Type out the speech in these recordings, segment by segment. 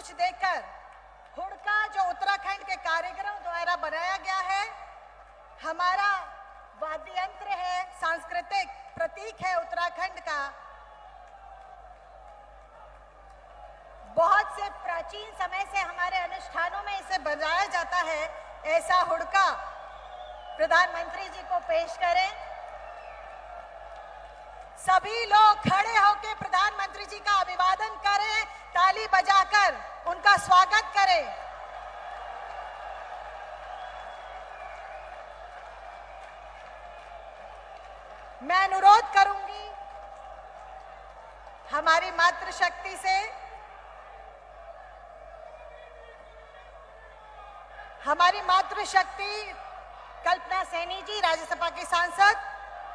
कुछ देकर हुड़का जो उत्तराखंड के कारीगरों द्वारा बनाया गया है, हमारा वाद्य यंत्र है, सांस्कृतिक प्रतीक है उत्तराखंड का। बहुत से प्राचीन समय से हमारे अनुष्ठानों में इसे बजाया जाता है। ऐसा हुड़का प्रधानमंत्री जी को पेश करें। सभी लोग खड़े होकर प्रधानमंत्री जी का अभिवादन करें, ताली बजाकर उनका स्वागत करें। मैं अनुरोध करूंगी हमारी मातृशक्ति से, हमारी मातृशक्ति कल्पना सैनी जी, राज्यसभा की सांसद,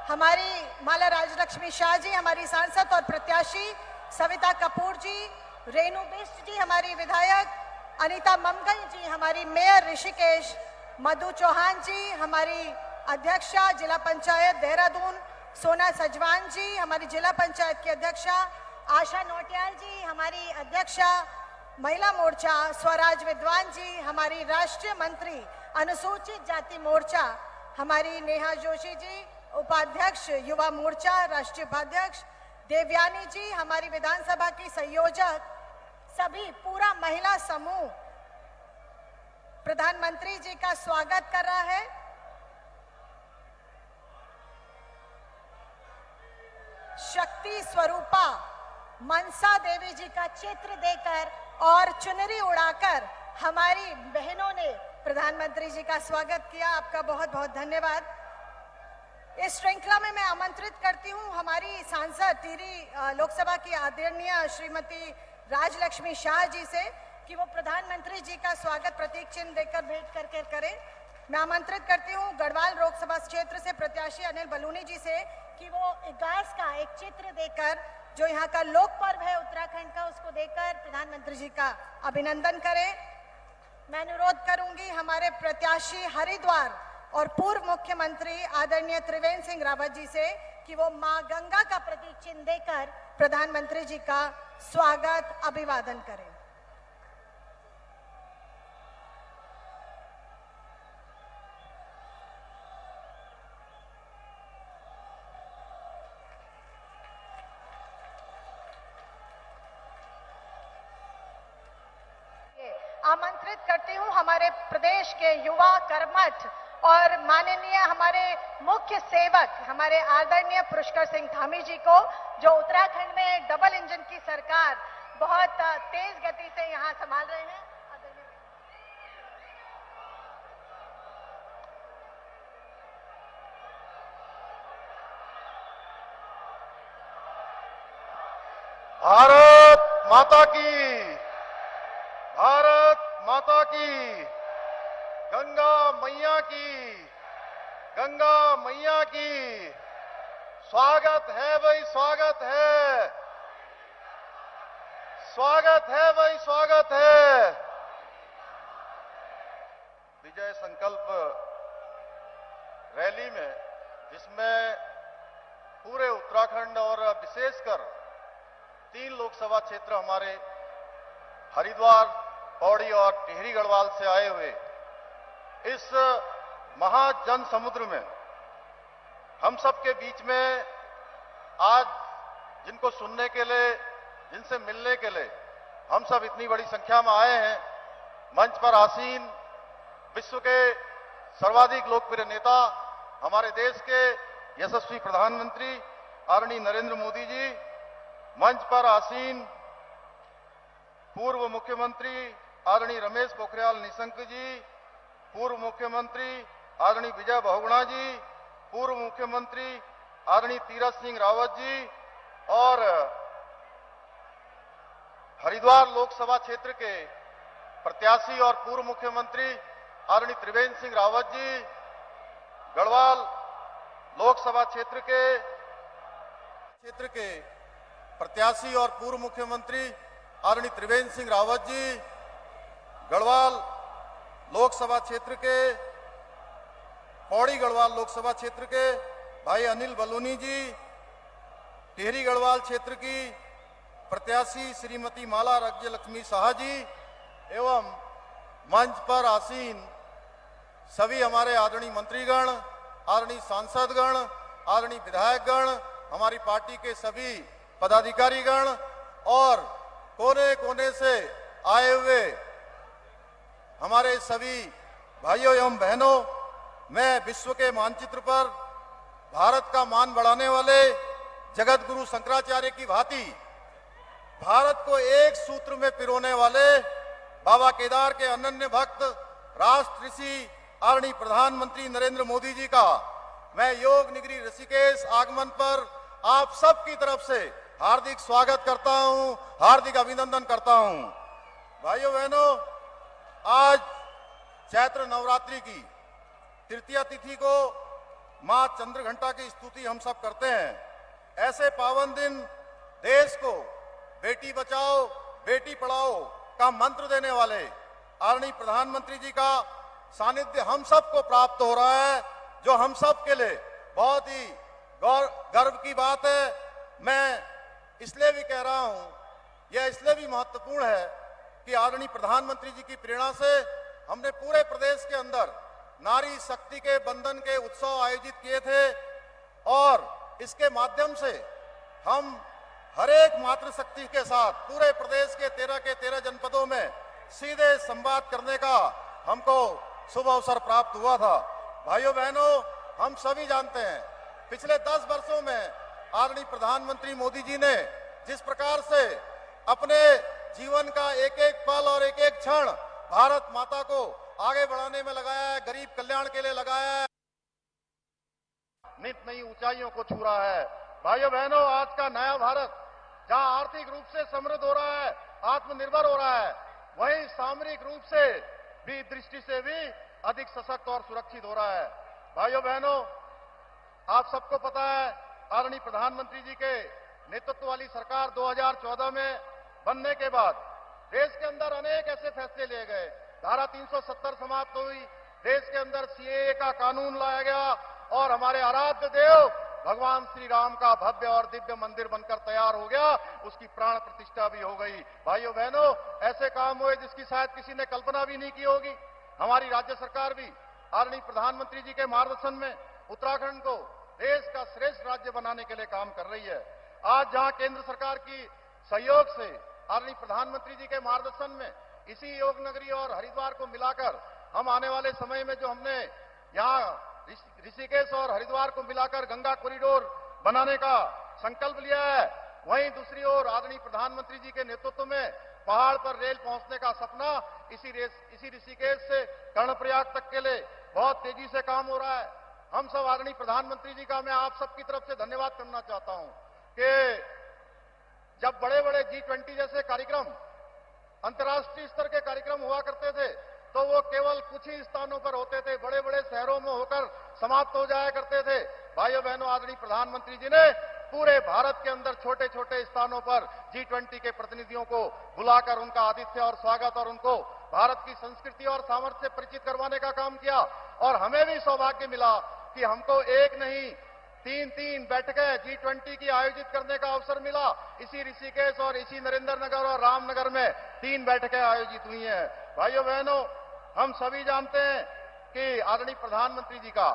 हमारी माला राजलक्ष्मी शाह जी, हमारी सांसद और प्रत्याशी, सविता कपूर जी, रेणु बिष्ट जी, हमारी विधायक, अनीता ममगई जी, हमारी मेयर ऋषिकेश, मधु चौहान जी, हमारी अध्यक्षा जिला पंचायत देहरादून सोना सजवान जी, हमारी जिला पंचायत की अध्यक्षा आशा नोटियाल जी, हमारी अध्यक्षा महिला मोर्चा स्वराज विद्वान जी, हमारी राष्ट्रीय मंत्री अनुसूचित जाति मोर्चा हमारी नेहा जोशी जी, उपाध्यक्ष युवा मोर्चा राष्ट्रीय उपाध्यक्ष देवयानी जी, हमारी विधानसभा की संयोजक, सभी पूरा महिला समूह प्रधानमंत्री जी का स्वागत कर रहा है। शक्ति स्वरूपा मनसा देवी जी का चित्र देकर और चुनरी उड़ाकर हमारी बहनों ने प्रधानमंत्री जी का स्वागत किया। आपका बहुत बहुत धन्यवाद। इस श्रृंखला में मैं आमंत्रित करती हूं हमारी सांसद टिहरी लोकसभा की आदरणीय श्रीमती राजलक्ष्मी शाह जी से कि वो प्रधानमंत्री जी का स्वागत प्रतीक चिन्ह देकर भेंट करके करें। मैं आमंत्रित करती हूं गढ़वाल लोकसभा क्षेत्र से प्रत्याशी अनिल बलूनी जी से कि वो घास का एक चित्र देकर जो यहाँ का लोक पर्व है उत्तराखंड का, उसको देकर प्रधानमंत्री जी का अभिनंदन करें। मैं अनुरोध करूंगी हमारे प्रत्याशी हरिद्वार और पूर्व मुख्यमंत्री आदरणीय त्रिवेंद्र सिंह रावत जी से कि वो मां गंगा का प्रतीक चिन्ह देकर प्रधानमंत्री जी का स्वागत अभिवादन करें। आमंत्रित करती हूं हमारे प्रदेश के युवा कर्मठ और माननीय हमारे मुख्य सेवक हमारे आदरणीय पुष्कर सिंह धामी जी को, जो उत्तराखंड में डबल इंजन की सरकार बहुत तेज गति से यहां संभाल रहे हैं। भारत माता की, भारत माता की, गंगा मैया की, गंगा मैया की। स्वागत है भाई, स्वागत है, स्वागत है भाई, स्वागत है। विजय संकल्प रैली में जिसमें पूरे उत्तराखंड और विशेषकर 3 लोकसभा क्षेत्र हमारे हरिद्वार, पौड़ी और टिहरी गढ़वाल से आए हुए इस महाजन समुद्र में हम सबके बीच में आज जिनको सुनने के लिए, जिनसे मिलने के लिए हम सब इतनी बड़ी संख्या में आए हैं, मंच पर आसीन विश्व के सर्वाधिक लोकप्रिय नेता, हमारे देश के यशस्वी प्रधानमंत्री आदरणीय नरेंद्र मोदी जी, मंच पर आसीन पूर्व मुख्यमंत्री आदरणीय रमेश पोखरियाल निशंक जी, पूर्व मुख्यमंत्री आदरणीय विजय बहुगुणा जी, पूर्व मुख्यमंत्री आदरणीय तीरथ सिंह रावत जी और हरिद्वार लोकसभा क्षेत्र के प्रत्याशी और पूर्व मुख्यमंत्री आदरणीय त्रिवेंद्र सिंह रावत जी, गढ़वाल लोकसभा क्षेत्र के प्रत्याशी और पूर्व मुख्यमंत्री आदरणीय त्रिवेंद्र सिंह रावत जी, गढ़वाल लोकसभा क्षेत्र के, पौड़ी गढ़वाल लोकसभा क्षेत्र के भाई अनिल बलूनी जी, टिहरी गढ़वाल क्षेत्र की प्रत्याशी श्रीमती माला राज्यलक्ष्मी शाह जी एवं मंच पर आसीन सभी हमारे आदरणीय मंत्रीगण, आदरणीय सांसदगण, आदरणीय विधायकगण, हमारी पार्टी के सभी पदाधिकारीगण और कोने कोने से आए हुए हमारे सभी भाइयों एवं बहनों, मैं विश्व के मानचित्र पर भारत का मान बढ़ाने वाले जगत गुरु शंकराचार्य की भांति भारत को एक सूत्र में पिरोने वाले बाबा केदार के अनन्य भक्त राष्ट्र ऋषि आदरणीय प्रधानमंत्री नरेंद्र मोदी जी का मैं योग नगरी ऋषिकेश आगमन पर आप सब की तरफ से हार्दिक स्वागत करता हूं, हार्दिक अभिनंदन करता हूं। भाइयों बहनों, आज चैत्र नवरात्रि की तृतीया तिथि को मां चंद्रघंटा की स्तुति हम सब करते हैं। ऐसे पावन दिन देश को बेटी बचाओ बेटी पढ़ाओ का मंत्र देने वाले आदरणीय प्रधानमंत्री जी का सानिध्य हम सबको प्राप्त हो रहा है, जो हम सब के लिए बहुत ही गर्व की बात है। मैं इसलिए भी कह रहा हूं, यह इसलिए भी महत्वपूर्ण है कि आदरणीय प्रधानमंत्री जी की प्रेरणा से हमने पूरे प्रदेश के अंदर नारी शक्ति के बंधन के उत्सव आयोजित किए थे और इसके माध्यम से हम हर एक मातृशक्ति के साथ पूरे प्रदेश के 13 जनपदों में सीधे संवाद करने का हमको शुभ अवसर प्राप्त हुआ था। भाइयों बहनों, हम सभी जानते हैं पिछले 10 वर्षों में आदरणीय प्रधानमंत्री मोदी जी ने जिस प्रकार से अपने जीवन का एक एक पल और एक एक क्षण भारत माता को आगे बढ़ाने में लगाया है, गरीब कल्याण के लिए लगाया है, नित नई ऊंचाइयों को छू रहा है। भाइयों बहनों, आज का नया भारत जहां आर्थिक रूप से समृद्ध हो रहा है, आत्मनिर्भर हो रहा है, वहीं सामरिक रूप से भी दृष्टि से भी अधिक सशक्त और सुरक्षित हो रहा है। भाइयों बहनों, आप सबको पता है आदरणीय प्रधानमंत्री जी के नेतृत्व वाली सरकार 2014 में बनने के बाद देश के अंदर अनेक ऐसे फैसले लिए गए। धारा 370 समाप्त हुई, देश के अंदर सीएए का कानून लाया गया और हमारे आराध्य देव भगवान श्री राम का भव्य और दिव्य मंदिर बनकर तैयार हो गया, उसकी प्राण प्रतिष्ठा भी हो गई। भाइयों बहनों, ऐसे काम हुए जिसकी शायद किसी ने कल्पना भी नहीं की होगी। हमारी राज्य सरकार भी आदरणीय प्रधानमंत्री जी के मार्गदर्शन में उत्तराखंड को देश का श्रेष्ठ राज्य बनाने के लिए काम कर रही है। आज जहां केंद्र सरकार की सहयोग से आदरणीय प्रधानमंत्री जी के मार्गदर्शन में इसी योग नगरी और हरिद्वार को मिलाकर हम आने वाले समय में जो हमने यहाँ ऋषिकेश और हरिद्वार को मिलाकर गंगा कॉरिडोर बनाने का संकल्प लिया है, वहीं दूसरी ओर आदरणीय प्रधानमंत्री जी के नेतृत्व में पहाड़ पर रेल पहुंचने का सपना इसी ऋषिकेश से कर्णप्रयाग तक के लिए बहुत तेजी से काम हो रहा है। हम सब आदरणीय प्रधानमंत्री जी का मैं आप सबकी तरफ से धन्यवाद करना चाहता हूं कि जब बड़े बड़े G20 जैसे कार्यक्रम, अंतर्राष्ट्रीय स्तर के कार्यक्रम हुआ करते थे तो वो केवल कुछ ही स्थानों पर होते थे, बड़े बड़े शहरों में होकर समाप्त हो जाया करते थे। भाइयों बहनों, आदरणीय प्रधानमंत्री जी ने पूरे भारत के अंदर छोटे छोटे स्थानों पर G20 के प्रतिनिधियों को बुलाकर उनका आतिथ्य और स्वागत और उनको भारत की संस्कृति और सामर्थ्य से परिचित करवाने का काम किया। और हमें भी सौभाग्य मिला कि हमको एक नहीं 3 बैठकें G20 की आयोजित करने का अवसर मिला। इसी ऋषिकेश और इसी नरेंद्र नगर और रामनगर में 3 बैठकें आयोजित हुई हैं। भाइयों बहनों, हम सभी जानते हैं कि आदरणीय प्रधानमंत्री जी का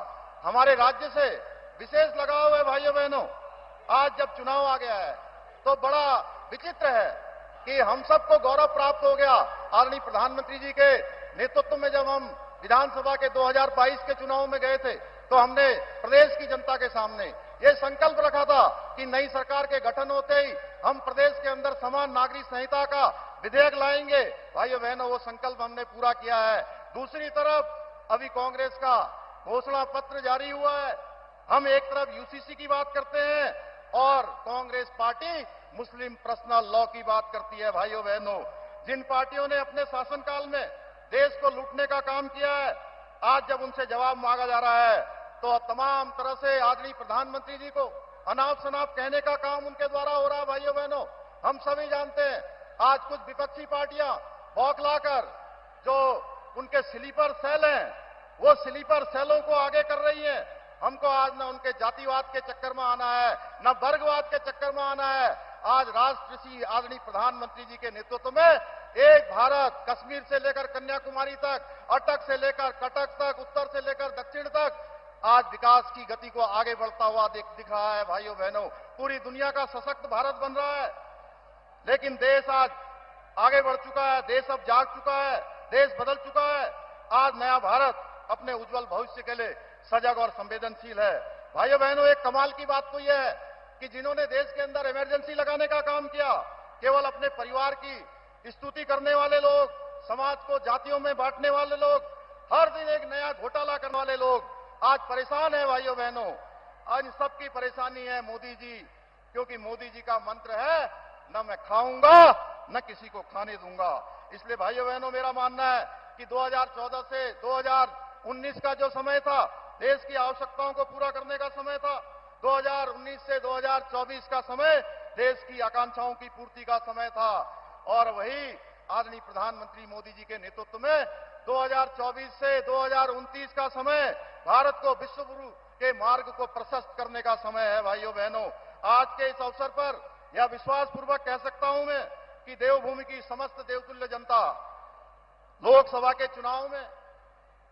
हमारे राज्य से विशेष लगाव है। भाइयों बहनों, आज जब चुनाव आ गया है तो बड़ा विचित्र है कि हम सबको गौरव प्राप्त हो गया। आदरणीय प्रधानमंत्री जी के नेतृत्व में जब हम विधानसभा के 2022 के चुनाव में गए थे तो हमने प्रदेश की जनता के सामने ये संकल्प रखा था कि नई सरकार के गठन होते ही हम प्रदेश के अंदर समान नागरिक संहिता का विधेयक लाएंगे। भाइयों बहनों, वो संकल्प हमने पूरा किया है। दूसरी तरफ अभी कांग्रेस का घोषणा पत्र जारी हुआ है। हम एक तरफ यूसीसी की बात करते हैं और कांग्रेस पार्टी मुस्लिम पर्सनल लॉ की बात करती है। भाइयों बहनों, जिन पार्टियों ने अपने शासनकाल में देश को लूटने का काम किया है, आज जब उनसे जवाब मांगा जा रहा है तो तमाम तरह से आदरणीय प्रधानमंत्री जी को अनाप शनाप कहने का काम उनके द्वारा हो रहा है। भाइयों बहनों, हम सभी जानते हैं आज कुछ विपक्षी पार्टियां बौखलाकर जो उनके स्लीपर सेल हैं वो स्लीपर सेलों को आगे कर रही हैं। हमको आज न उनके जातिवाद के चक्कर में आना है, न वर्गवाद के चक्कर में आना है। आज राष्ट्र ऋषि आदरणीय प्रधानमंत्री जी के नेतृत्व में एक भारत, कश्मीर से लेकर कन्याकुमारी तक, अटक से लेकर कटक तक, उत्तर से लेकर दक्षिण तक आज विकास की गति को आगे बढ़ता हुआ दिख रहा है। भाइयों बहनों, पूरी दुनिया का सशक्त भारत बन रहा है। लेकिन देश आज आगे बढ़ चुका है, देश अब जाग चुका है, देश बदल चुका है। आज नया भारत अपने उज्जवल भविष्य के लिए सजग और संवेदनशील है। भाइयों बहनों, एक कमाल की बात तो यह है कि जिन्होंने देश के अंदर इमरजेंसी लगाने का काम किया, केवल अपने परिवार की स्तुति करने वाले लोग, समाज को जातियों में बांटने वाले लोग, हर दिन एक नया घोटाला करने वाले लोग आज परेशान है। भाइयों बहनों, आज इन सबकी परेशानी है मोदी जी, क्योंकि मोदी जी का मंत्र है न मैं खाऊंगा न किसी को खाने दूंगा। इसलिए भाइयों बहनों, मेरा मानना है कि 2014 से 2019 का जो समय था, देश की आवश्यकताओं को पूरा करने का समय था। 2019 से 2024 का समय देश की आकांक्षाओं की पूर्ति का समय था। और वही आदरणीय प्रधानमंत्री मोदी जी के नेतृत्व में 2024 से 2029 का समय भारत को विश्व गुरु के मार्ग को प्रशस्त करने का समय है। भाइयों बहनों, आज के इस अवसर पर यह विश्वास पूर्वक कह सकता हूं मैं कि देवभूमि की समस्त देवतुल्य जनता लोकसभा के चुनाव में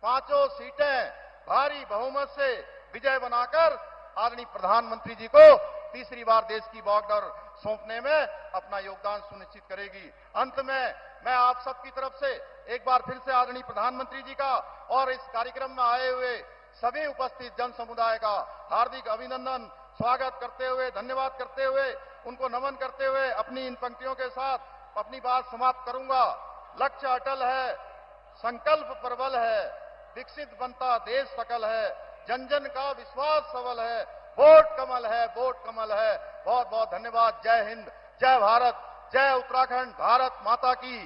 5 सीटें भारी बहुमत से विजय बनाकर आदरणीय प्रधानमंत्री जी को तीसरी बार देश की बॉर्डर सौंपने में अपना योगदान सुनिश्चित करेगी। अंत में मैं आप सबकी तरफ से एक बार फिर से आदरणीय प्रधानमंत्री जी का और इस कार्यक्रम में आए हुए सभी उपस्थित जन समुदाय का हार्दिक अभिनंदन, स्वागत करते हुए, धन्यवाद करते हुए, उनको नमन करते हुए अपनी इन पंक्तियों के साथ अपनी बात समाप्त करूंगा। लक्ष्य अटल है, संकल्प प्रबल है, विकसित बनता देश सकल है, जन जन का विश्वास सबल है, वोट कमल है, वोट कमल है। बहुत बहुत धन्यवाद। जय हिंद, जय भारत, जय उत्तराखंड, भारत माता की।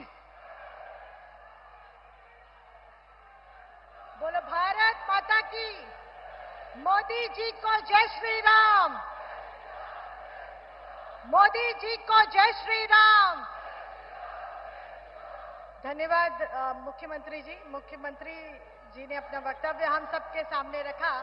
बोलो भारत माता की। मोदी जी को जय श्री राम। मोदी जी को जय श्री राम। धन्यवाद मुख्यमंत्री जी। मुख्यमंत्री जी ने अपना वक्तव्य हम सबके सामने रखा।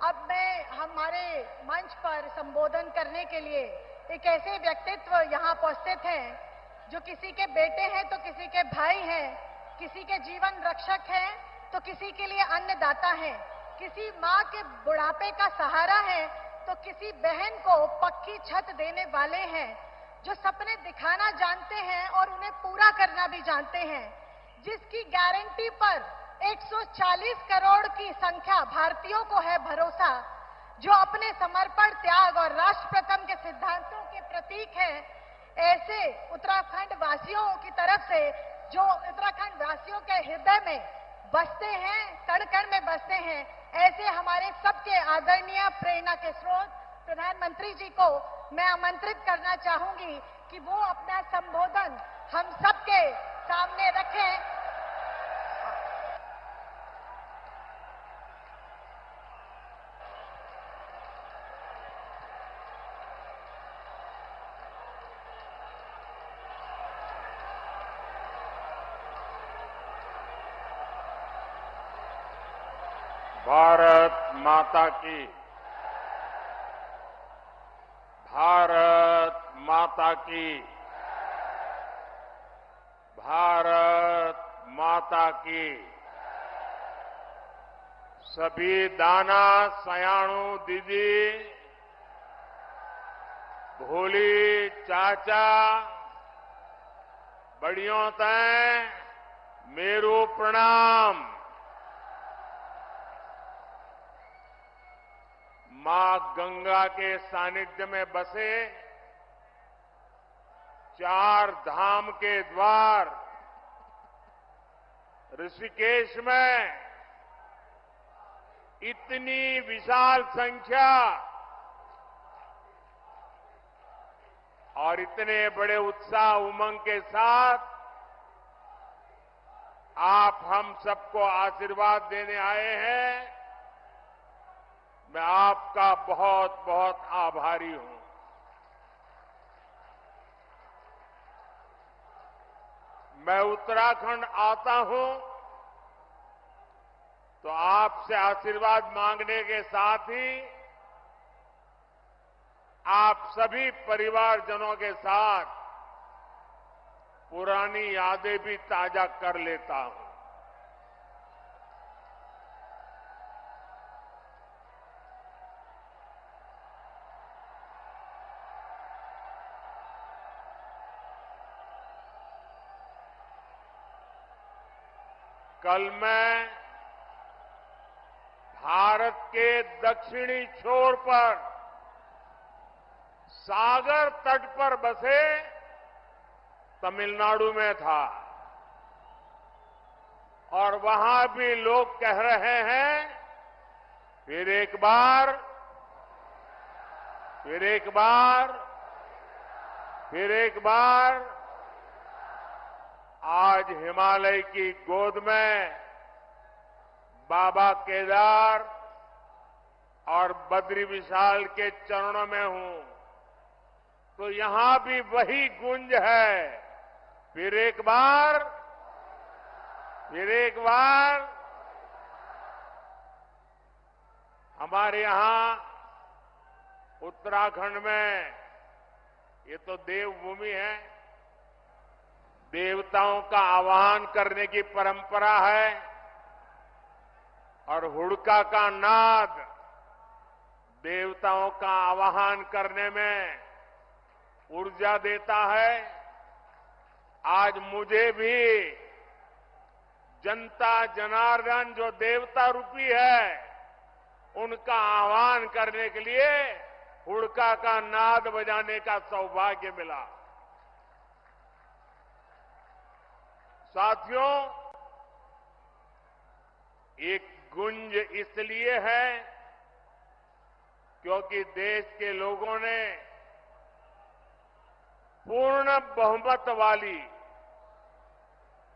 अब मैं हमारे मंच पर संबोधन करने के लिए एक ऐसे व्यक्तित्व यहाँ उपस्थित हैं जो किसी के बेटे हैं तो किसी के भाई हैं, किसी के जीवन रक्षक हैं तो किसी के लिए अन्नदाता हैं, किसी माँ के बुढ़ापे का सहारा है तो किसी बहन को पक्की छत देने वाले हैं, जो सपने दिखाना जानते हैं और उन्हें पूरा करना भी जानते हैं, जिसकी गारंटी पर 140 करोड़ की संख्या भारतीयों को है भरोसा, जो अपने समर्पण, त्याग और राष्ट्र प्रथम के सिद्धांतों के प्रतीक हैं। ऐसे उत्तराखंड वासियों की तरफ से, जो उत्तराखंड वासियों के हृदय में बसते हैं, कण कण में बसते हैं, ऐसे हमारे सबके आदरणीय प्रेरणा के स्रोत प्रधानमंत्री जी को मैं आमंत्रित करना चाहूंगी कि वो अपना संबोधन हम सबके सामने रखें। भारत माता की। भारत माता की। भारत माता की। सभी दाना सयाणु दीदी, भोली चाचा, बड़ियों तय मेरू प्रणाम। मां गंगा के सानिध्य में बसे 4 धाम के द्वार ऋषिकेश में इतनी विशाल संख्या और इतने बड़े उत्साह उमंग के साथ आप हम सबको आशीर्वाद देने आए हैं। मैं आपका बहुत बहुत आभारी हूं। मैं उत्तराखंड आता हूं तो आपसे आशीर्वाद मांगने के साथ ही आप सभी परिवारजनों के साथ पुरानी यादें भी ताजा कर लेता हूं। कल मैं भारत के दक्षिणी छोर पर सागर तट पर बसे तमिलनाडु में था और वहां भी लोग कह रहे हैं फिर एक बार, फिर एक बार, फिर एक बार। आज हिमालय की गोद में बाबा केदार और बद्री विशाल के चरणों में हूं, तो यहां भी वही गूंज है, फिर एक बार, फिर एक बार। हमारे यहां उत्तराखंड में ये तो देवभूमि है, देवताओं का आवाहन करने की परंपरा है और हुड़का का नाद देवताओं का आवाहन करने में ऊर्जा देता है। आज मुझे भी जनता जनार्दन जो देवता रूपी है उनका आह्वान करने के लिए हुड़का का नाद बजाने का सौभाग्य मिला। साथियों, एक गुंज इसलिए है क्योंकि देश के लोगों ने पूर्ण बहुमत वाली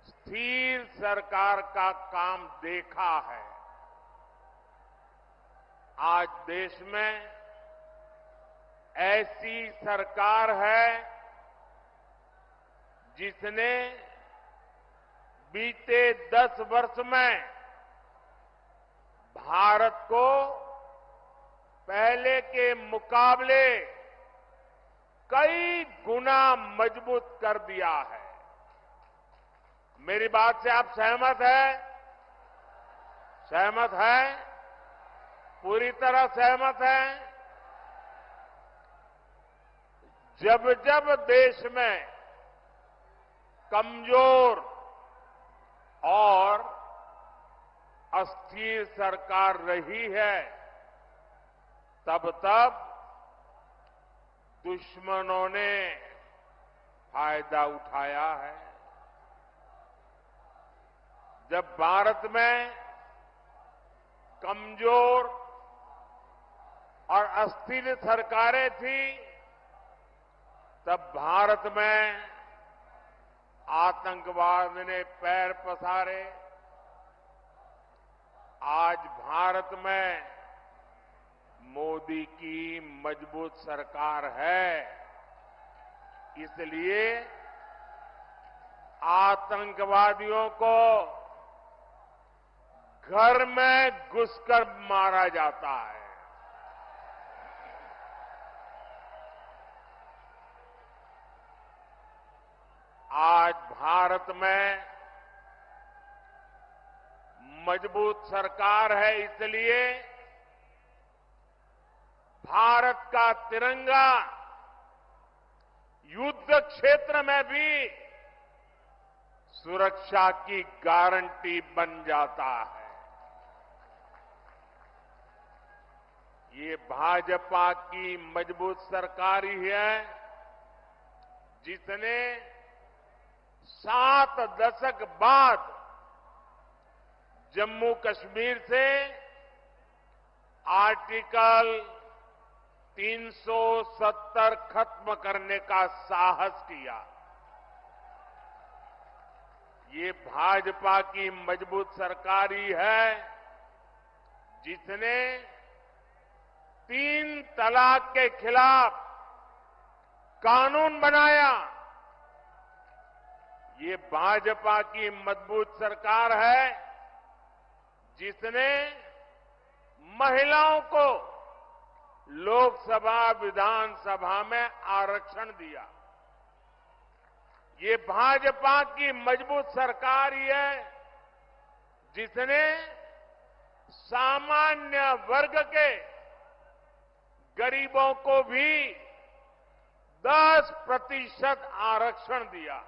स्थिर सरकार का काम देखा है। आज देश में ऐसी सरकार है जिसने बीते 10 वर्ष में भारत को पहले के मुकाबले कई गुना मजबूत कर दिया है। मेरी बात से आप सहमत हैं? सहमत हैं? पूरी तरह सहमत हैं? जब जब देश में कमजोर और अस्थिर सरकार रही है, तब तब दुश्मनों ने फायदा उठाया है। जब भारत में कमजोर और अस्थिर सरकारें थी, तब भारत में आतंकवाद ने पैर पसारे। आज भारत में मोदी की मजबूत सरकार है, इसलिए आतंकवादियों को घर में घुसकर मारा जाता है। आज भारत में मजबूत सरकार है, इसलिए भारत का तिरंगा युद्ध क्षेत्र में भी सुरक्षा की गारंटी बन जाता है। ये भाजपा की मजबूत सरकार ही है जिसने 7 दशक बाद जम्मू कश्मीर से आर्टिकल 370 खत्म करने का साहस किया। ये भाजपा की मजबूत सरकार ही है जिसने 3 तलाक के खिलाफ कानून बनाया। ये भाजपा की मजबूत सरकार है जिसने महिलाओं को लोकसभा विधानसभा में आरक्षण दिया। ये भाजपा की मजबूत सरकार ही है जिसने सामान्य वर्ग के गरीबों को भी 10% आरक्षण दिया।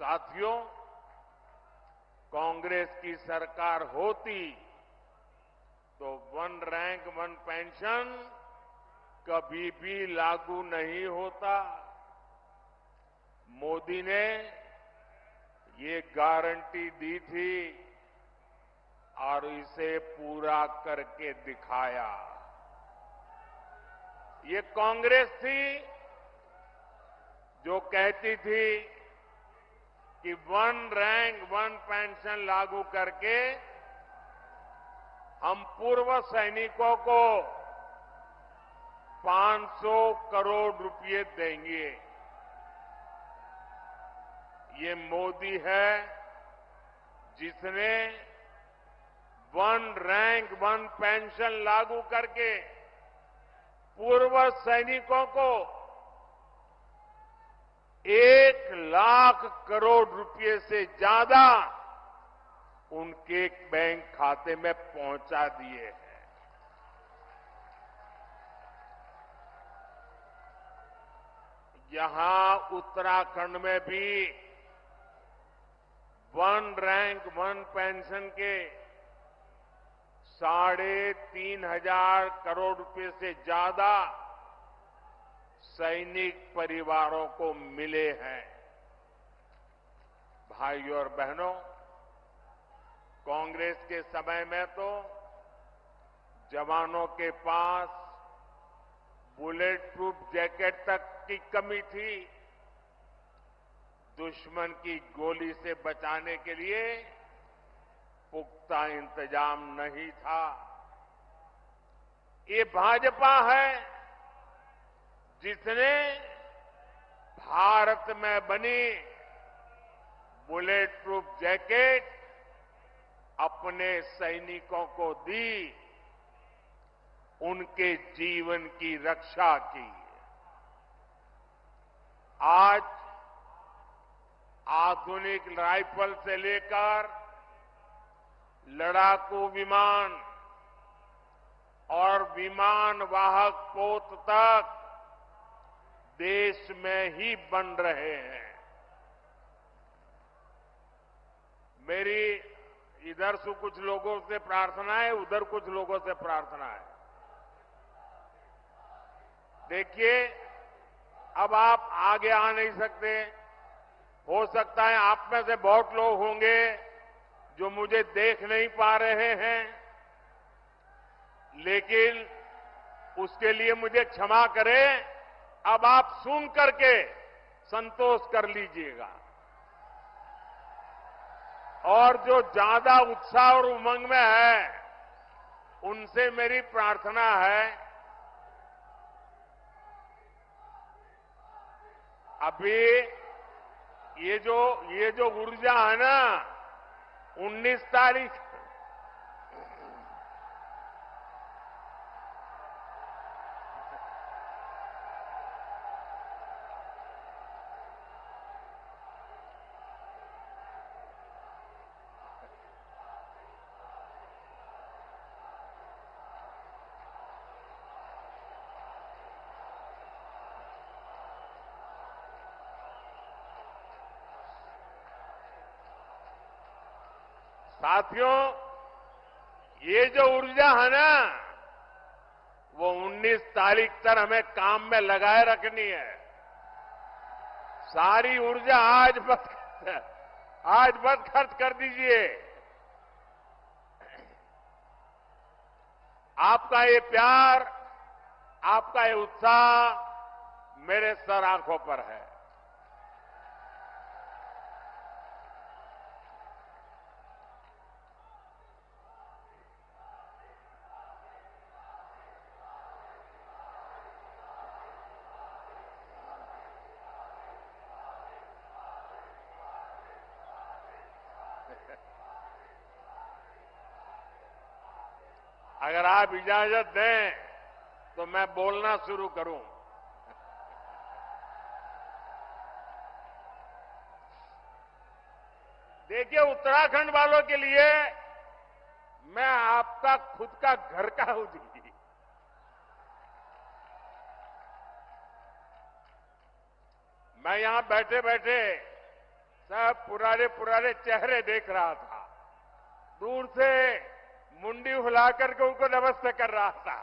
साथियों, कांग्रेस की सरकार होती तो वन रैंक वन पेंशन कभी भी लागू नहीं होता। मोदी ने ये गारंटी दी थी और इसे पूरा करके दिखाया। ये कांग्रेस थी जो कहती थी कि वन रैंक वन पेंशन लागू करके हम पूर्व सैनिकों को 500 करोड़ रुपए देंगे। ये मोदी है जिसने वन रैंक वन पेंशन लागू करके पूर्व सैनिकों को 1 लाख करोड़ रुपए से ज्यादा उनके बैंक खाते में पहुंचा दिए हैं। यहां उत्तराखंड में भी वन रैंक वन पेंशन के 3,500 करोड़ रुपए से ज्यादा सैनिक परिवारों को मिले हैं। भाइयों और बहनों, कांग्रेस के समय में तो जवानों के पास बुलेट प्रूफ जैकेट तक की कमी थी। दुश्मन की गोली से बचाने के लिए पुख्ता इंतजाम नहीं था। ये भाजपा है जिसने भारत में बनी बुलेट प्रूफ जैकेट अपने सैनिकों को दी, उनके जीवन की रक्षा की। आज आधुनिक राइफल से लेकर लड़ाकू विमान और विमान वाहक पोत तक देश में ही बन रहे हैं। मेरी इधर से कुछ लोगों से प्रार्थना है, उधर कुछ लोगों से प्रार्थना है। देखिए, अब आप आगे आ नहीं सकते। हो सकता है आप में से बहुत लोग होंगे जो मुझे देख नहीं पा रहे हैं, लेकिन उसके लिए मुझे क्षमा करें। अब आप सुन करके संतोष कर लीजिएगा। और जो ज्यादा उत्साह और उमंग में है, उनसे मेरी प्रार्थना है, अभी ये जो ऊर्जा है ना, 19 तारीख साथियों, ये जो ऊर्जा है ना, वो 19 तारीख तक हमें काम में लगाए रखनी है। सारी ऊर्जा आज बस खर्च कर दीजिए। आपका ये प्यार, आपका ये उत्साह मेरे सर आंखों पर है। अगर आप इजाजत दें तो मैं बोलना शुरू करूं। देखिए, उत्तराखंड वालों के लिए मैं आपका खुद का घर का हूं जी। मैं यहां बैठे बैठे सब पुराने पुराने चेहरे देख रहा था, दूर से मुंडी हिला करके उनको नमस्ते कर रहा था।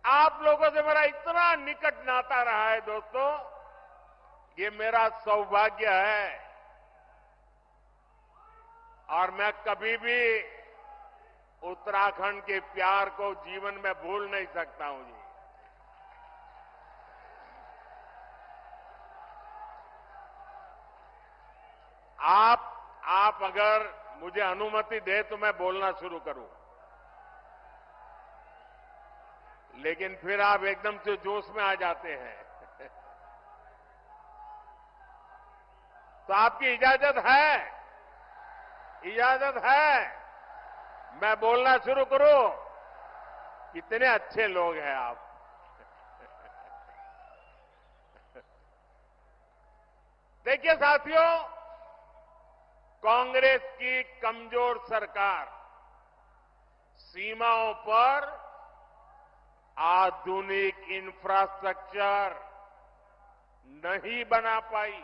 आप लोगों से मेरा इतना निकट नाता रहा है दोस्तों, ये मेरा सौभाग्य है और मैं कभी भी उत्तराखंड के प्यार को जीवन में भूल नहीं सकता हूं जी। आप अगर मुझे अनुमति दे तो मैं बोलना शुरू करूं, लेकिन फिर आप एकदम से जोश में आ जाते हैं। तो आपकी इजाजत है? इजाजत है मैं बोलना शुरू करूं? कितने अच्छे लोग हैं आप। देखिए साथियों, कांग्रेस की कमजोर सरकार सीमाओं पर आधुनिक इंफ्रास्ट्रक्चर नहीं बना पाई।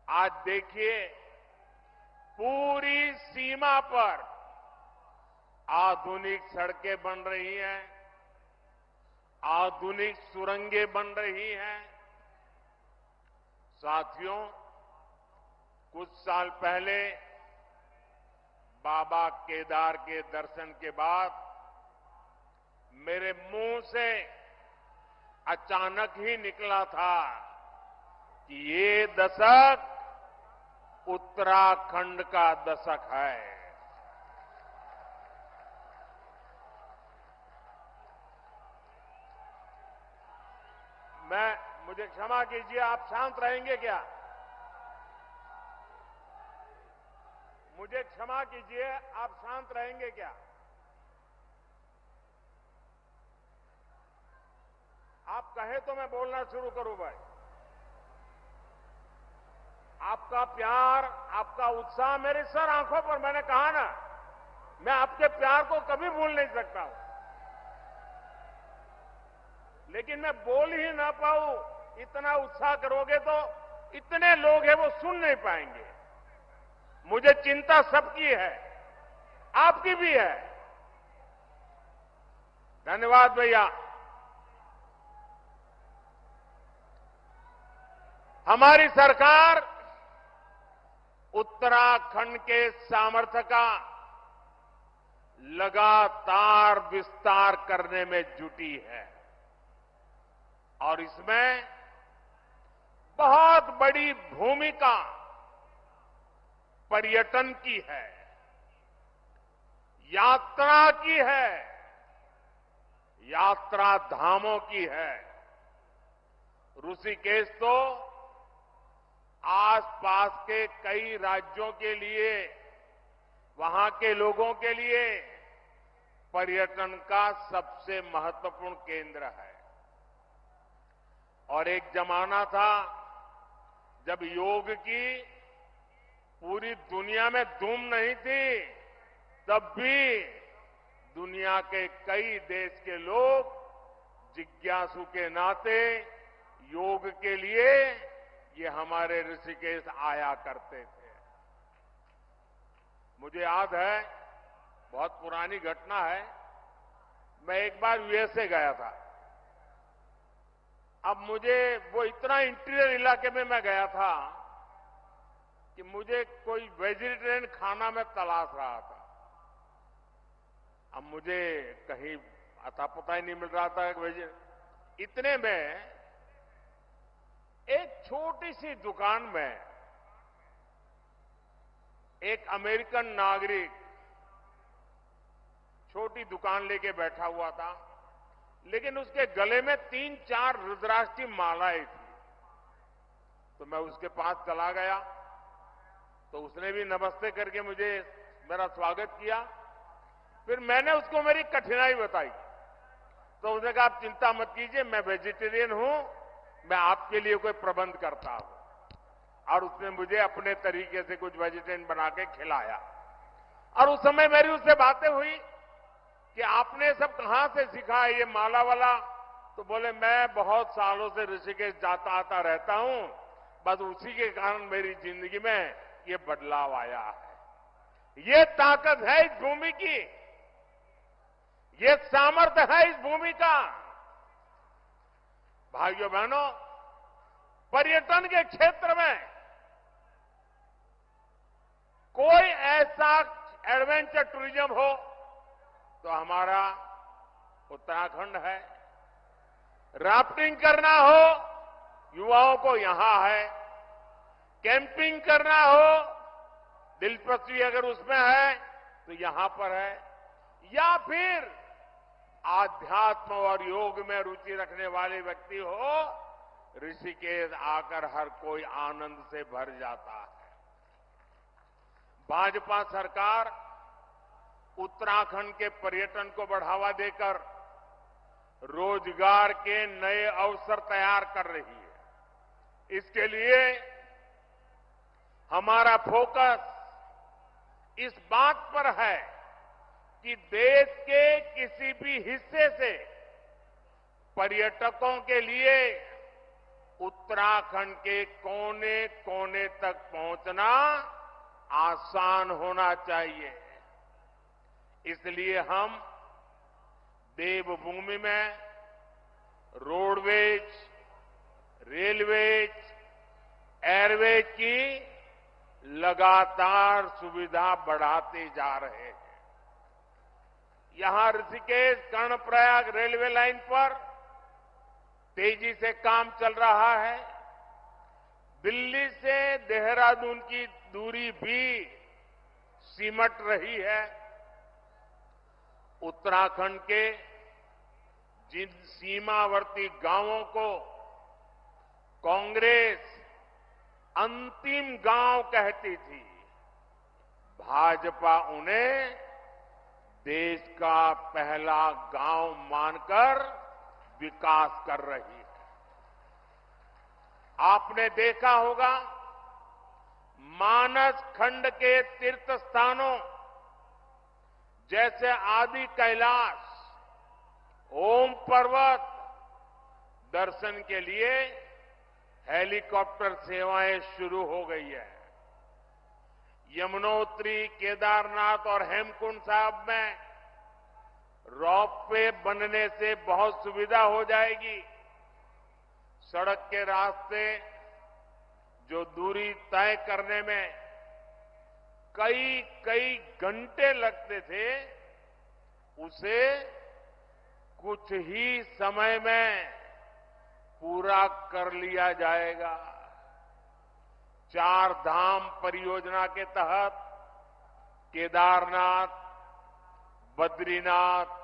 आज देखिए, पूरी सीमा पर आधुनिक सड़कें बन रही हैं, आधुनिक सुरंगें बन रही हैं। साथियों, कुछ साल पहले बाबा केदार के दर्शन के बाद मेरे मुंह से अचानक ही निकला था कि ये दशक उत्तराखंड का दशक है। मुझे क्षमा कीजिए, आप शांत रहेंगे क्या? मुझे क्षमा कीजिए, आप शांत रहेंगे क्या? आप कहे तो मैं बोलना शुरू करूं भाई। आपका प्यार, आपका उत्साह मेरे सर आंखों पर, मैंने कहा ना, मैं आपके प्यार को कभी भूल नहीं सकता हूं। लेकिन मैं बोल ही ना पाऊं, इतना उत्साह करोगे तो इतने लोग हैं वो सुन नहीं पाएंगे। मुझे चिंता सबकी है, आपकी भी है। धन्यवाद भैया। हमारी सरकार उत्तराखंड के सामर्थ्य का लगातार विस्तार करने में जुटी है और इसमें बहुत बड़ी भूमिका पर्यटन की है, यात्रा की है, यात्रा धामों की है। ऋषिकेश तो आसपास के कई राज्यों के लिए, वहां के लोगों के लिए पर्यटन का सबसे महत्वपूर्ण केंद्र है। और एक जमाना था जब योग की पूरी दुनिया में धूम नहीं थी, तब भी दुनिया के कई देश के लोग जिज्ञासु के नाते योग के लिए ये हमारे ऋषिकेश आया करते थे। मुझे याद है, बहुत पुरानी घटना है, मैं एक बार यूएसए गया था। अब मुझे वो इतना इंटीरियर इलाके में मैं गया था कि मुझे कोई वेजिटेरियन खाना में तलाश रहा था। अब मुझे कहीं अता पता ही नहीं मिल रहा था इतने में एक छोटी सी दुकान में एक अमेरिकन नागरिक छोटी दुकान लेके बैठा हुआ था, लेकिन उसके गले में 3-4 रुद्राक्ष की मालाएं थी। तो मैं उसके पास चला गया, तो उसने भी नमस्ते करके मुझे मेरा स्वागत किया। फिर मैंने उसको मेरी कठिनाई बताई, तो उसने कहा आप चिंता मत कीजिए, मैं वेजिटेरियन हूं, मैं आपके लिए कोई प्रबंध करता हूं। और उसने मुझे अपने तरीके से कुछ वेजिटेरियन बना के खिलाया। और उस समय मेरी उससे बातें हुई कि आपने सब कहां से सीखा है ये माला वाला? तो बोले मैं बहुत सालों से ऋषिकेश जाता आता रहता हूं, बस उसी के कारण मेरी जिंदगी में ये बदलाव आया है। ये ताकत है इस भूमि की, ये सामर्थ्य है इस भूमि का। भाइयों बहनों, पर्यटन के क्षेत्र में कोई ऐसा एडवेंचर टूरिज्म हो तो हमारा उत्तराखंड है। राफ्टिंग करना हो युवाओं को यहां है, कैंपिंग करना हो दिलचस्पी अगर उसमें है तो यहां पर है, या फिर आध्यात्म और योग में रुचि रखने वाले व्यक्ति हो, ऋषिकेश आकर हर कोई आनंद से भर जाता है। भाजपा सरकार उत्तराखंड के पर्यटन को बढ़ावा देकर रोजगार के नए अवसर तैयार कर रही है। इसके लिए हमारा फोकस इस बात पर है कि देश के किसी भी हिस्से से पर्यटकों के लिए उत्तराखंड के कोने कोने तक पहुंचना आसान होना चाहिए। इसलिए हम देवभूमि में रोडवेज, रेलवेज, एयरवेज की लगातार सुविधा बढ़ाते जा रहे हैं। यहां ऋषिकेश कर्णप्रयाग रेलवे लाइन पर तेजी से काम चल रहा है। दिल्ली से देहरादून की दूरी भी सिमट रही है। उत्तराखंड के जिन सीमावर्ती गांवों को कांग्रेस अंतिम गांव कहती थी, भाजपा उन्हें देश का पहला गांव मानकर विकास कर रही है। आपने देखा होगा मानस खंड के तीर्थ स्थानों जैसे आदि कैलाश, ओम पर्वत दर्शन के लिए हेलीकॉप्टर सेवाएं शुरू हो गई है। यमुनोत्री, केदारनाथ और हेमकुंड साहब में रोपवे बनने से बहुत सुविधा हो जाएगी। सड़क के रास्ते जो दूरी तय करने में कई घंटे लगते थे, उसे कुछ ही समय में पूरा कर लिया जाएगा। 4 धाम परियोजना के तहत केदारनाथ, बद्रीनाथ,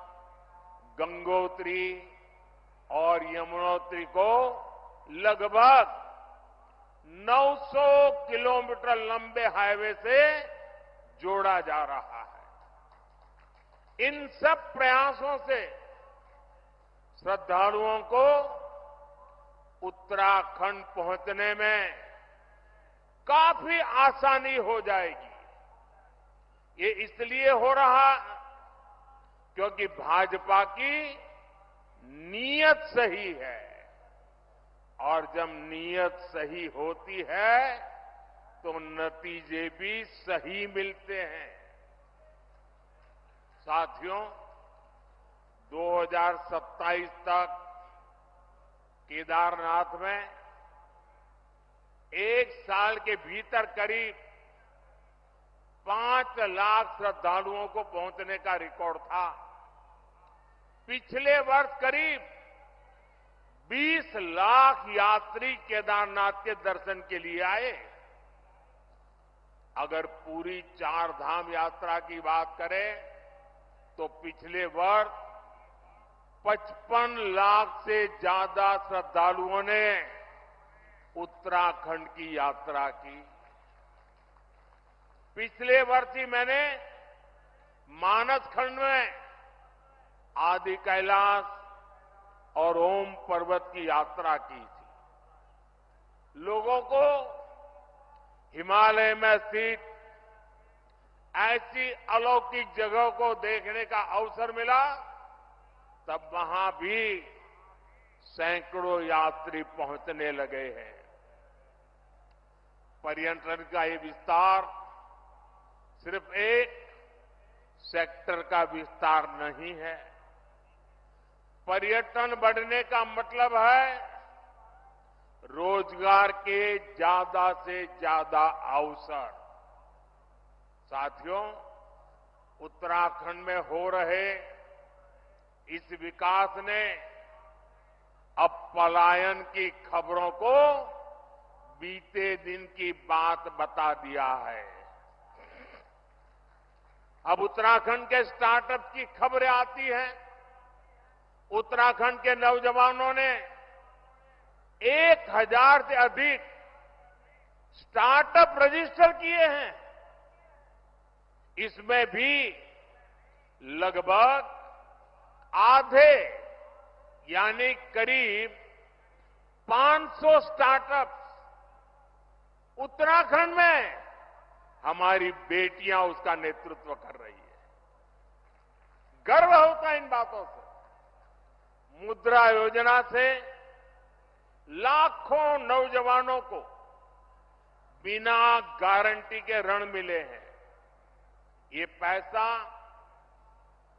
गंगोत्री और यमुनोत्री को लगभग 900 किलोमीटर लंबे हाईवे से जोड़ा जा रहा है। इन सब प्रयासों से श्रद्धालुओं को उत्तराखंड पहुंचने में काफी आसानी हो जाएगी। ये इसलिए हो रहा क्योंकि भाजपा की नीयत सही है, और जब नीयत सही होती है तो नतीजे भी सही मिलते हैं। साथियों, 2027 तक केदारनाथ में 1 साल के भीतर करीब 5 लाख श्रद्धालुओं को पहुंचने का रिकॉर्ड था। पिछले वर्ष करीब 20 लाख यात्री केदारनाथ के दर्शन के लिए आए। अगर पूरी 4 धाम यात्रा की बात करें तो पिछले वर्ष 55 लाख से ज्यादा श्रद्धालुओं ने उत्तराखंड की यात्रा की। पिछले वर्ष ही मैंने मानस खंड में आदि कैलाश और ओम पर्वत की यात्रा की थी। लोगों को हिमालय में स्थित ऐसी अलौकिक जगह को देखने का अवसर मिला, तब वहां भी सैकड़ों यात्री पहुंचने लगे हैं। पर्यटन का ये विस्तार सिर्फ एक सेक्टर का विस्तार नहीं है। पर्यटन बढ़ने का मतलब है रोजगार के ज्यादा से ज्यादा अवसर। साथियों, उत्तराखंड में हो रहे इस विकास ने अब पलायन की खबरों को बीते दिन की बात बता दिया है। अब उत्तराखंड के स्टार्टअप की खबरें आती हैं। उत्तराखंड के नौजवानों ने 1000 से अधिक स्टार्टअप रजिस्टर किए हैं। इसमें भी लगभग आधे यानी करीब 500 स्टार्टअप्स उत्तराखंड में हमारी बेटियां उसका नेतृत्व कर रही है। गर्व होता है इन बातों से। मुद्रा योजना से लाखों नौजवानों को बिना गारंटी के ऋण मिले हैं। ये पैसा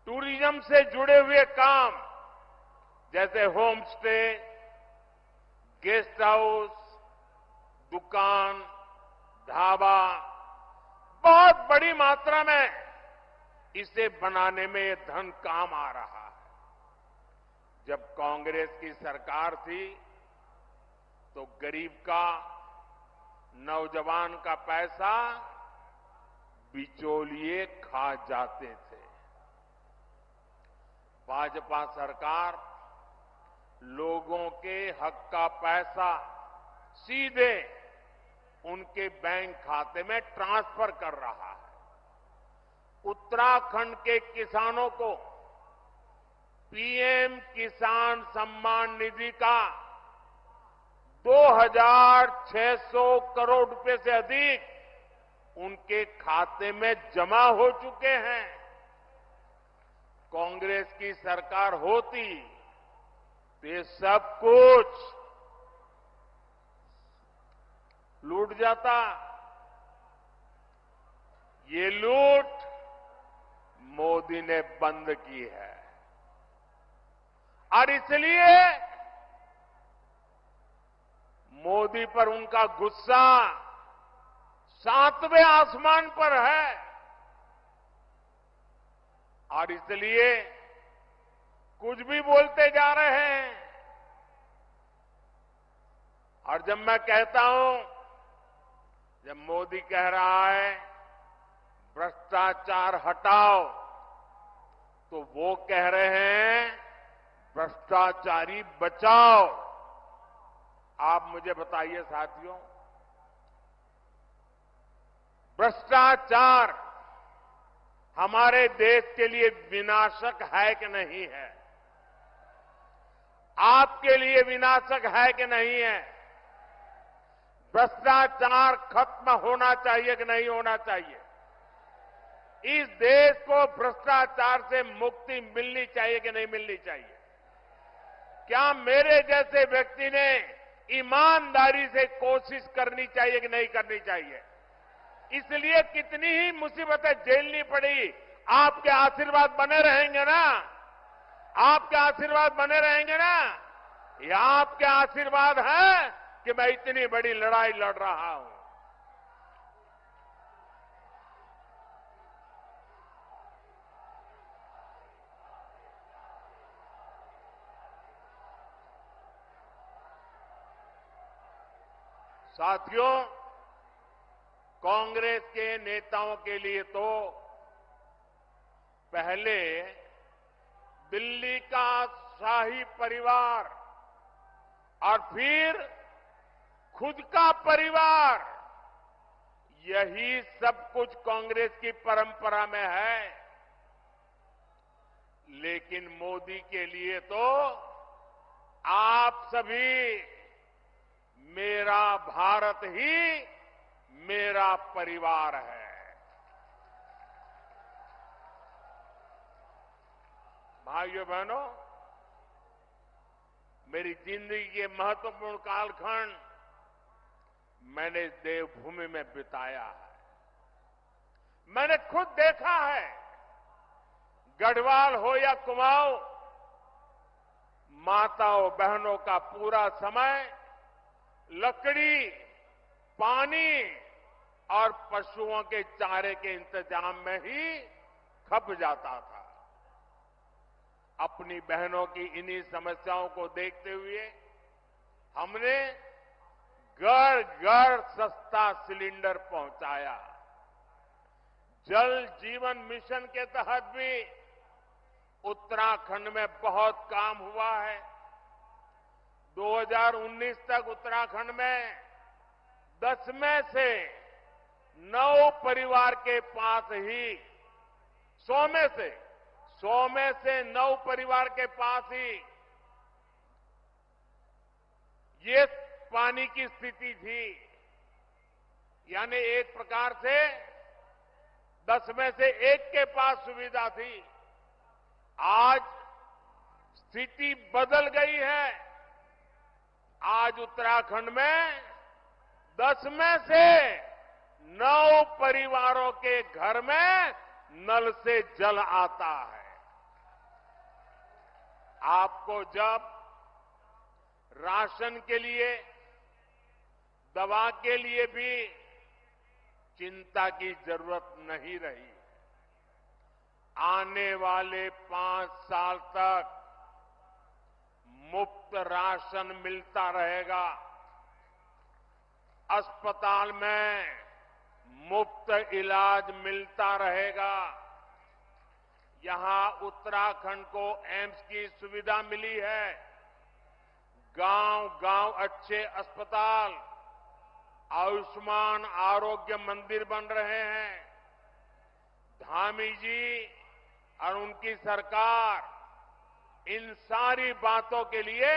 टूरिज्म से जुड़े हुए काम जैसे होम स्टे, गेस्ट हाउस, दुकान, ढाबा, बहुत बड़ी मात्रा में इसे बनाने में ये धन काम आ रहा है। जब कांग्रेस की सरकार थी तो गरीब का, नौजवान का पैसा बिचौलिए खा जाते थे। भाजपा सरकार लोगों के हक का पैसा सीधे उनके बैंक खाते में ट्रांसफर कर रहा है। उत्तराखंड के किसानों को पीएम किसान सम्मान निधि का 2600 करोड़ रुपए से अधिक उनके खाते में जमा हो चुके हैं। कांग्रेस की सरकार होती तो ये सब कुछ लूट जाता। ये लूट मोदी ने बंद की है और इसलिए मोदी पर उनका गुस्सा 7वें आसमान पर है और इसलिए कुछ भी बोलते जा रहे हैं। और जब मैं कहता हूं, जब मोदी कह रहा है भ्रष्टाचार हटाओ, तो वो कह रहे हैं भ्रष्टाचारी बचाओ। आप मुझे बताइए साथियों, भ्रष्टाचार हमारे देश के लिए विनाशक है कि नहीं है? आपके लिए विनाशक है कि नहीं है? भ्रष्टाचार खत्म होना चाहिए कि नहीं होना चाहिए? इस देश को भ्रष्टाचार से मुक्ति मिलनी चाहिए कि नहीं मिलनी चाहिए? क्या मेरे जैसे व्यक्ति ने ईमानदारी से कोशिश करनी चाहिए कि नहीं करनी चाहिए? इसलिए कितनी ही मुसीबतें झेलनी पड़ी, आपके आशीर्वाद बने रहेंगे ना? आपके आशीर्वाद बने रहेंगे ना? ये आपके आशीर्वाद है कि मैं इतनी बड़ी लड़ाई लड़ रहा हूं। साथियों, कांग्रेस के नेताओं के लिए तो पहले दिल्ली का शाही परिवार और फिर खुद का परिवार, यही सब कुछ कांग्रेस की परंपरा में है। लेकिन मोदी के लिए तो आप सभी, मेरा भारत ही मेरा परिवार है। भाइयों बहनों, मेरी जिंदगी के महत्वपूर्ण कालखंड मैंने इस देवभूमि में बिताया है। मैंने खुद देखा है, गढ़वाल हो या कुमाऊं, माताओं बहनों का पूरा समय लकड़ी, पानी और पशुओं के चारे के इंतजाम में ही खप जाता था। अपनी बहनों की इन्हीं समस्याओं को देखते हुए हमने घर घर सस्ता सिलेंडर पहुंचाया। जल जीवन मिशन के तहत भी उत्तराखंड में बहुत काम हुआ है। 2019 तक उत्तराखंड में 10 में से 9 परिवार के पास ही 100 में से 9 परिवार के पास ही ये पानी की स्थिति थी। यानी एक प्रकार से 10 में से 1 के पास सुविधा थी। आज स्थिति बदल गई है। आज उत्तराखंड में 10 में से 9 परिवारों के घर में नल से जल आता है। आपको जब राशन के लिए, दवा के लिए भी चिंता की जरूरत नहीं रही। आने वाले 5 साल तक मुफ्त राशन मिलता रहेगा। अस्पताल में मुफ्त इलाज मिलता रहेगा। यहां उत्तराखंड को एम्स की सुविधा मिली है। गांव-गांव अच्छे अस्पताल, आयुष्मान आरोग्य मंदिर बन रहे हैं। धामी जी और उनकी सरकार इन सारी बातों के लिए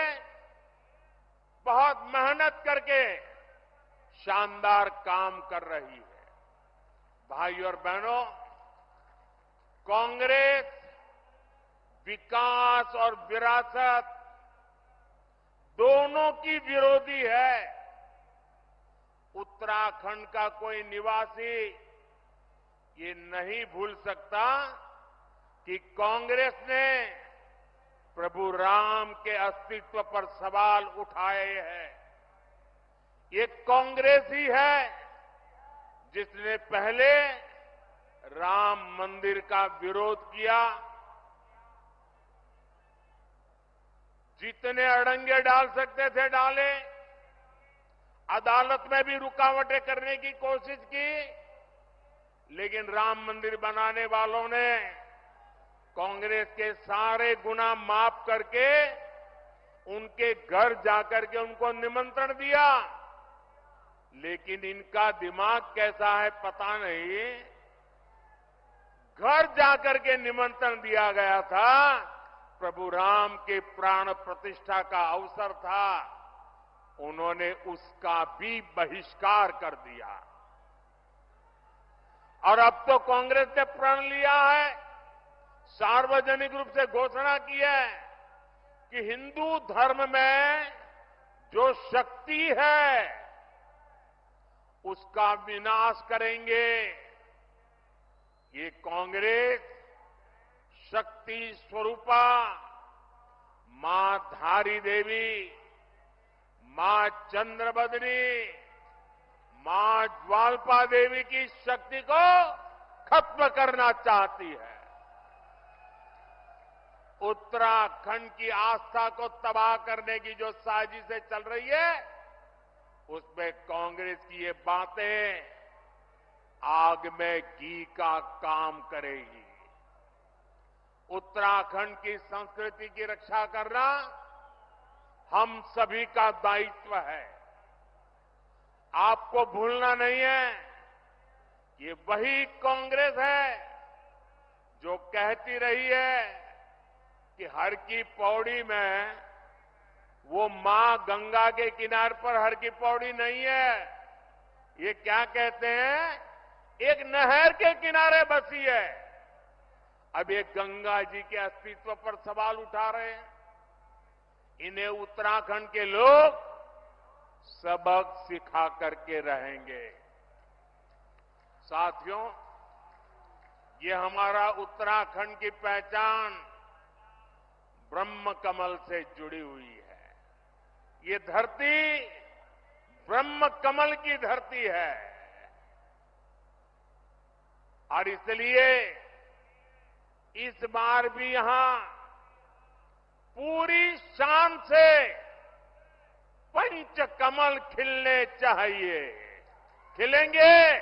बहुत मेहनत करके शानदार काम कर रही है। भाइयों और बहनों, कांग्रेस विकास और विरासत दोनों की विरोधी है। उत्तराखंड का कोई निवासी ये नहीं भूल सकता कि कांग्रेस ने प्रभु राम के अस्तित्व पर सवाल उठाए हैं। ये कांग्रेस ही है जिसने पहले राम मंदिर का विरोध किया। जितने अड़ंगे डाल सकते थे डाले, अदालत में भी रुकावटें करने की कोशिश की, लेकिन राम मंदिर बनाने वालों ने कांग्रेस के सारे गुना माफ करके उनके घर जाकर के उनको निमंत्रण दिया। लेकिन इनका दिमाग कैसा है पता नहीं। घर जाकर के निमंत्रण दिया गया था, प्रभु राम के प्राण प्रतिष्ठा का अवसर था, उन्होंने उसका भी बहिष्कार कर दिया। और अब तो कांग्रेस ने प्रण लिया है, सार्वजनिक रूप से घोषणा की है कि हिंदू धर्म में जो शक्ति है उसका विनाश करेंगे। ये कांग्रेस शक्ति स्वरूपा मां धारी देवी, मां चंद्रबदनी, मां ज्वालपा देवी की शक्ति को खत्म करना चाहती है। उत्तराखंड की आस्था को तबाह करने की जो साजिशें चल रही है, उसमें कांग्रेस की ये बातें आग में घी का काम करेगी। उत्तराखंड की संस्कृति की रक्षा करना हम सभी का दायित्व है। आपको भूलना नहीं है, ये वही कांग्रेस है जो कहती रही है कि हर की पौड़ी में वो मां गंगा के किनारे पर हर की पौड़ी नहीं है। ये क्या कहते हैं, एक नहर के किनारे बसी है। अब ये गंगा जी के अस्तित्व पर सवाल उठा रहे हैं। इन्हें उत्तराखंड के लोग सबक सिखा करके रहेंगे। साथियों, ये हमारा उत्तराखंड की पहचान ब्रह्म कमल से जुड़ी हुई है। ये धरती ब्रह्म कमल की धरती है और इसलिए इस बार भी यहां पूरी शान से पंच कमल खिलने चाहिए। खिलेंगे,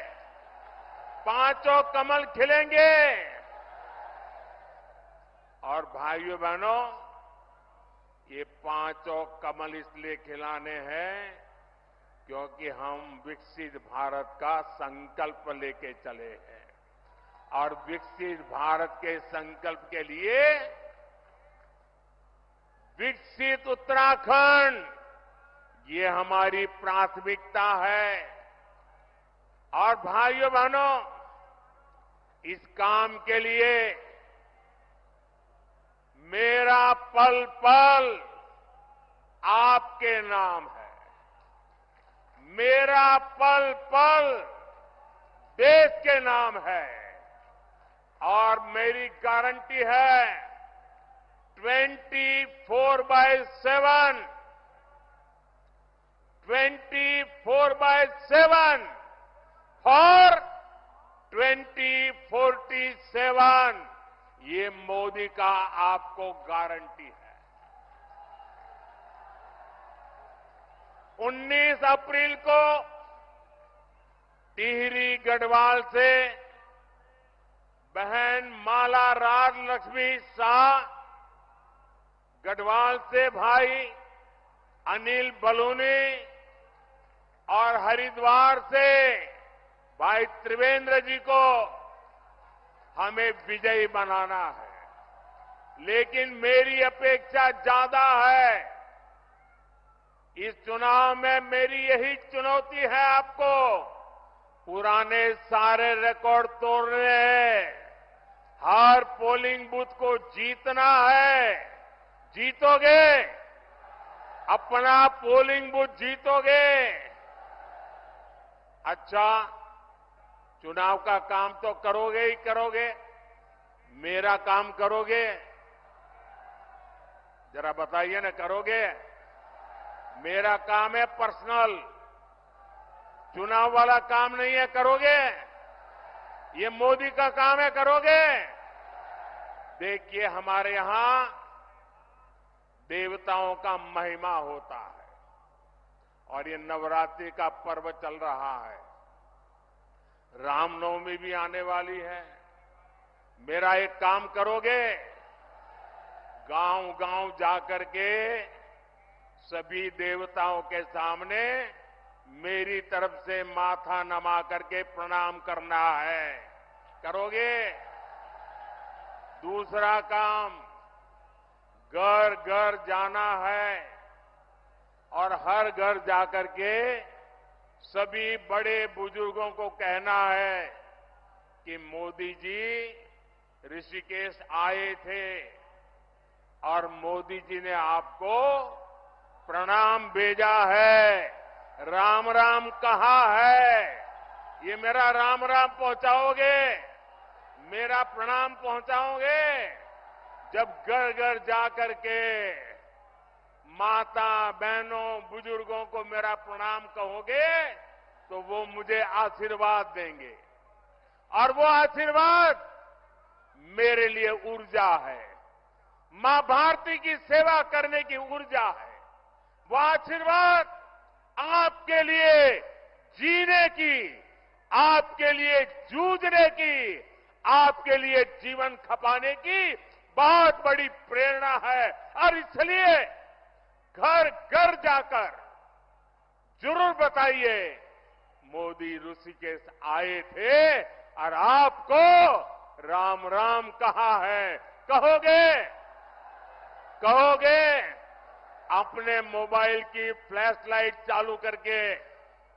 पांचों कमल खिलेंगे। और भाइयों बहनों, ये पांचों कमल इसलिए खिलाने हैं क्योंकि हम विकसित भारत का संकल्प लेके चले हैं और विकसित भारत के संकल्प के लिए विकसित उत्तराखंड ये हमारी प्राथमिकता है। और भाइयों बहनों, इस काम के लिए मेरा पल पल आपके नाम है। मेरा पल पल देश के नाम है और मेरी गारंटी है 24/7 और 2047 ये मोदी का आपको गारंटी है। 19 अप्रैल को टिहरी गढ़वाल से बहन माला राज लक्ष्मी शाह, गढ़वाल से भाई अनिल बलूनी और हरिद्वार से भाई त्रिवेंद्र जी को हमें विजयी बनाना है। लेकिन मेरी अपेक्षा ज्यादा है। इस चुनाव में मेरी यही चुनौती है आपको, पुराने सारे रिकॉर्ड तोड़ने हैं। हर पोलिंग बूथ को जीतना है। जीतोगे? अपना पोलिंग बूथ जीतोगे? अच्छा, चुनाव का काम तो करोगे ही करोगे, मेरा काम करोगे? जरा बताइए ना, करोगे? मेरा काम है पर्सनल, चुनाव वाला काम नहीं है। करोगे? ये मोदी का काम है। करोगे? देखिए, हमारे यहां देवताओं का महिमा होता है और ये नवरात्रि का पर्व चल रहा है। रामनवमी भी आने वाली है। मेरा एक काम करोगे? गांव गांव जाकर के सभी देवताओं के सामने मेरी तरफ से माथा नमा करके प्रणाम करना है। करोगे? दूसरा काम, घर घर जाना है और हर घर जाकर के सभी बड़े बुजुर्गों को कहना है कि मोदी जी ऋषिकेश आए थे और मोदी जी ने आपको प्रणाम भेजा है, राम राम कहा है। ये मेरा राम राम पहुंचाओगे? मेरा प्रणाम पहुंचाओगे? जब घर घर जाकर के माता बहनों बुजुर्गों को मेरा प्रणाम कहोगे तो वो मुझे आशीर्वाद देंगे और वो आशीर्वाद मेरे लिए ऊर्जा है, मां भारती की सेवा करने की ऊर्जा है। वो आशीर्वाद आपके लिए जीने की, आपके लिए जूझने की, आपके लिए जीवन खपाने की बहुत बड़ी प्रेरणा है। और इसलिए घर घर जाकर जरूर बताइए, मोदी ऋषिकेश आए थे और आपको राम राम कहा है। कहोगे? कहोगे? अपने मोबाइल की फ्लैश लाइट चालू करके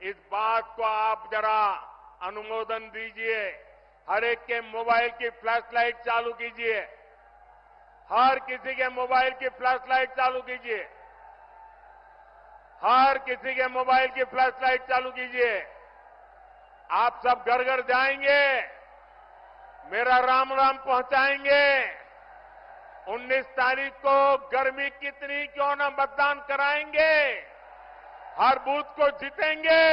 इस बात को आप जरा अनुमोदन दीजिए। हर एक के मोबाइल की फ्लैश लाइट चालू कीजिए। हर किसी के मोबाइल की फ्लैश लाइट चालू कीजिए। हर किसी के मोबाइल की फ्लैश लाइट चालू कीजिए। आप सब घर घर जाएंगे, मेरा राम राम पहुंचाएंगे। 19 तारीख को गर्मी कितनी क्यों न मतदान कराएंगे, हर बूथ को जीतेंगे।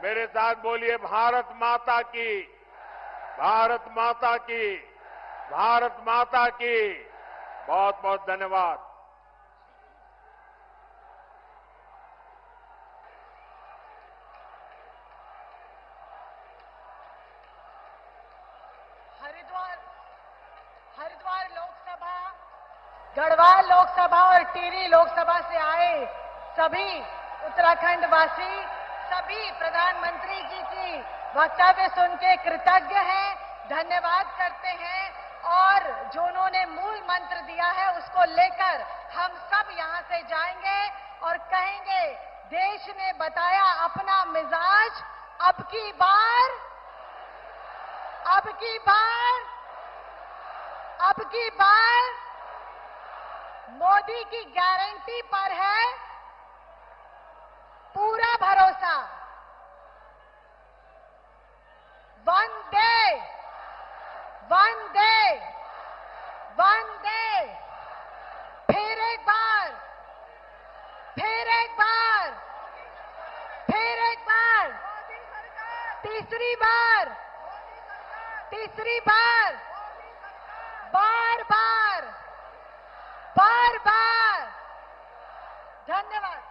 मेरे साथ बोलिए भारत माता की, भारत माता की, भारत माता की। बहुत बहुत धन्यवाद। हरिद्वार लोकसभा, गढ़वाल लोकसभा और टिहरी लोकसभा से आए सभी उत्तराखंड वासी सभी प्रधानमंत्री जी की वक्तव्य सुन के कृतज्ञ हैं, धन्यवाद करते हैं और जो उन्होंने मूल मंत्र दिया है उसको लेकर हम सब यहां से जाएंगे और कहेंगे देश ने बताया अपना मिजाज, अब की बार मोदी की गारंटी पर है पूरा भरोसा। वंदे वंदे वंदे, फिर एक बार, फिर एक बार, फिर एक बार, तीसरी बार, तीसरी बार, बार बार, बार बार। धन्यवाद।